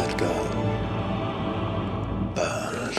that girl burned.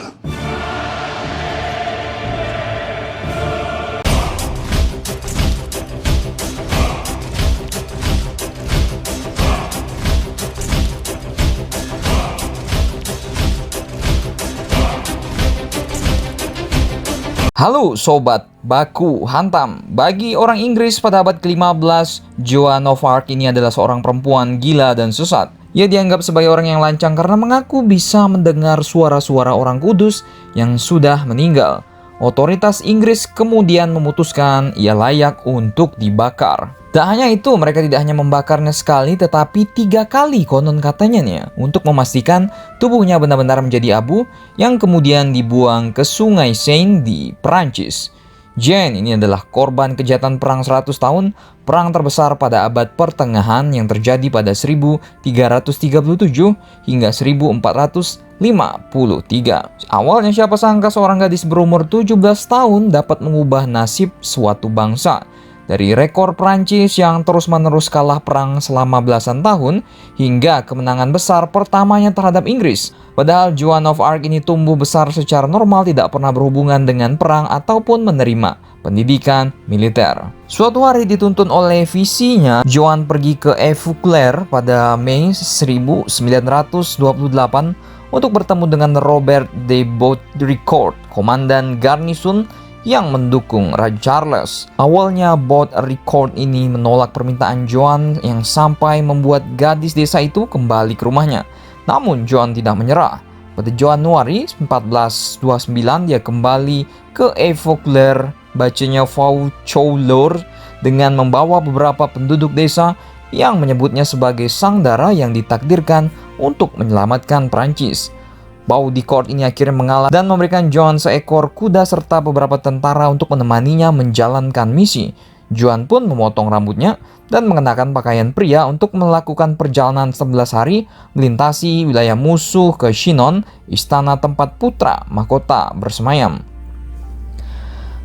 Halo Sobat Baku Hantam. Bagi orang Inggris pada abad ke-15, Joan of Arc ini adalah seorang perempuan gila dan sesat. Ia dianggap sebagai orang yang lancang karena mengaku bisa mendengar suara-suara orang kudus yang sudah meninggal. Otoritas Inggris kemudian memutuskan ia layak untuk dibakar. Tak hanya itu, mereka tidak hanya membakarnya sekali, tetapi 3 kali konon katanya nih, untuk memastikan tubuhnya benar-benar menjadi abu yang kemudian dibuang ke sungai Seine di Perancis. Jane ini adalah korban kejahatan perang 100 tahun, perang terbesar pada abad pertengahan yang terjadi pada 1337 hingga 1453. Awalnya siapa sangka seorang gadis berumur 17 tahun dapat mengubah nasib suatu bangsa. Dari rekor Prancis yang terus-menerus kalah perang selama belasan tahun hingga kemenangan besar pertamanya terhadap Inggris. Padahal Joan of Arc ini tumbuh besar secara normal, tidak pernah berhubungan dengan perang ataupun menerima pendidikan militer. Suatu hari dituntun oleh visinya, Joan pergi ke Evauclair pada Mei 1928 untuk bertemu dengan Robert de Baudricourt, komandan garnison yang mendukung Raja Charles. Awalnya Baudricourt ini menolak permintaan Joan yang sampai membuat gadis desa itu kembali ke rumahnya. Namun Joan tidak menyerah. Pada Januari 1429 dia kembali ke Evauclair, bacanya Vauchouleurs, dengan membawa beberapa penduduk desa yang menyebutnya sebagai sang dara yang ditakdirkan untuk menyelamatkan Prancis. Baudricourt ini akhirnya mengalah dan memberikan Joan seekor kuda serta beberapa tentara untuk menemaninya menjalankan misi. Joan pun memotong rambutnya dan mengenakan pakaian pria untuk melakukan perjalanan 11 hari melintasi wilayah musuh ke Chinon, istana tempat putra mahkota bersemayam.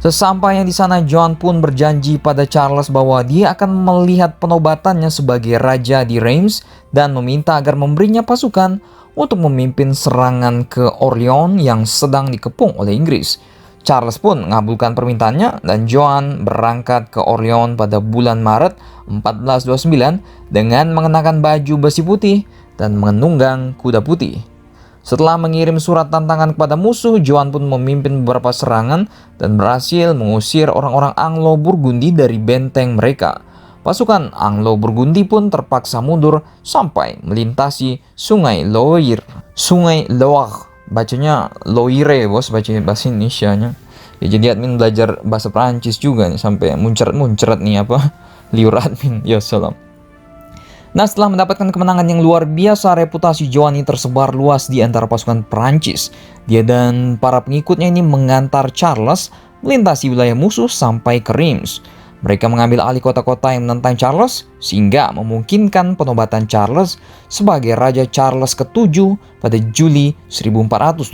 Sesampainya di sana, Joan pun berjanji pada Charles bahwa dia akan melihat penobatannya sebagai raja di Reims dan meminta agar memberinya pasukan untuk memimpin serangan ke Orleans yang sedang dikepung oleh Inggris. Charles pun mengabulkan permintaannya dan Joan berangkat ke Orleans pada bulan Maret 1429 dengan mengenakan baju besi putih dan menunggang kuda putih. Setelah mengirim surat tantangan kepada musuh, Joan pun memimpin beberapa serangan dan berhasil mengusir orang-orang Anglo-Burgundi dari benteng mereka. Pasukan Anglo-Burgundi pun terpaksa mundur sampai melintasi Sungai Loire. Sungai Loire, bacanya Loire bos, baca bahasa Indonesianya. Ya, jadi admin belajar bahasa Perancis juga nih, sampai muncrat nih apa, liur admin, ya salam. Nah, setelah mendapatkan kemenangan yang luar biasa, reputasi Joan ini tersebar luas di antara pasukan Perancis. Dia dan para pengikutnya ini mengantar Charles melintasi wilayah musuh sampai ke Reims. Mereka mengambil alih kota-kota yang menentang Charles, sehingga memungkinkan penobatan Charles sebagai Raja Charles ke-7 pada Juli 1429.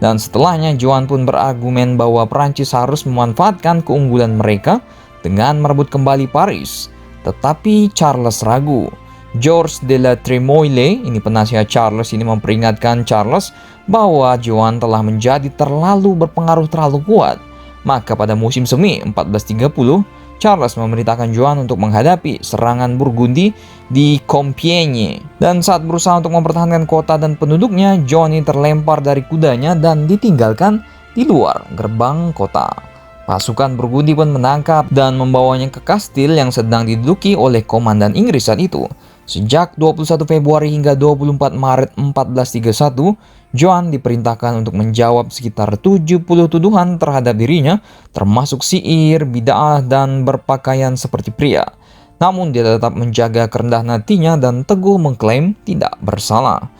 Dan setelahnya, Joan pun berargumen bahwa Prancis harus memanfaatkan keunggulan mereka dengan merebut kembali Paris. Tetapi Charles ragu. Georges de la Trémoille, ini penasihat Charles, ini memperingatkan Charles bahwa Joan telah menjadi terlalu berpengaruh, terlalu kuat. Maka pada musim semi 1430, Charles memerintahkan Joan untuk menghadapi serangan Burgundi di Compiègne. Dan saat berusaha untuk mempertahankan kota dan penduduknya, Joan ini terlempar dari kudanya dan ditinggalkan di luar gerbang kota. Pasukan Burgundi pun menangkap dan membawanya ke kastil yang sedang diduduki oleh komandan Inggris saat itu. Sejak 21 Februari hingga 24 Maret 1431, Joan diperintahkan untuk menjawab sekitar 70 tuduhan terhadap dirinya, termasuk sihir, bid'ah, dan berpakaian seperti pria. Namun dia tetap menjaga kerendahan hatinya dan teguh mengklaim tidak bersalah.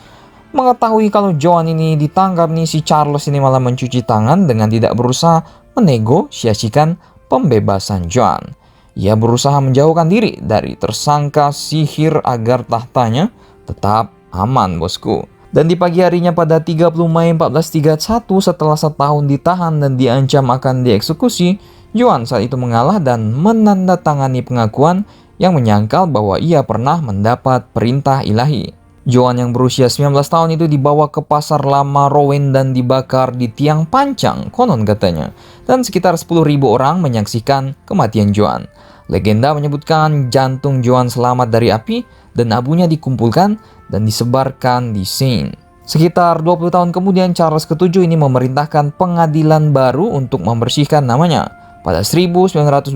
Mengetahui kalau Joan ini ditangkap nih, si Charles ini malah mencuci tangan dengan tidak berusaha menegosiasikan pembebasan Joan. Ia berusaha menjauhkan diri dari tersangka sihir agar tahtanya tetap aman, bosku. Dan di pagi harinya pada 30 Mei 1431, setelah setahun ditahan dan diancam akan dieksekusi, Joan saat itu mengalah dan menandatangani pengakuan yang menyangkal bahwa ia pernah mendapat perintah ilahi. Joan yang berusia 19 tahun itu dibawa ke pasar lama Rouen dan dibakar di tiang pancang, konon katanya. Dan sekitar 10.000 orang menyaksikan kematian Joan. Legenda menyebutkan jantung Joan selamat dari api dan abunya dikumpulkan dan disebarkan di Seine. Sekitar 20 tahun kemudian Charles ke-7 ini memerintahkan pengadilan baru untuk membersihkan namanya. Pada 1920,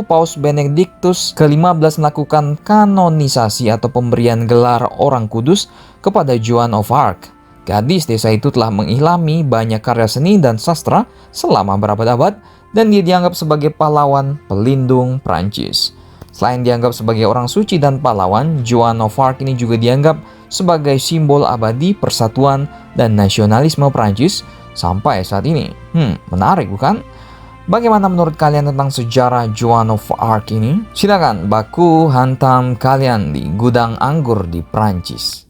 Paus Benedictus ke-15 melakukan kanonisasi atau pemberian gelar orang kudus kepada Joan of Arc. Gadis desa itu telah mengilhami banyak karya seni dan sastra selama berabad-abad dan dia dianggap sebagai pahlawan pelindung Prancis. Selain dianggap sebagai orang suci dan pahlawan, Joan of Arc ini juga dianggap sebagai simbol abadi persatuan dan nasionalisme Prancis sampai saat ini. Menarik bukan? Bagaimana menurut kalian tentang sejarah Joan of Arc ini? Silakan baku hantam kalian di gudang anggur di Prancis.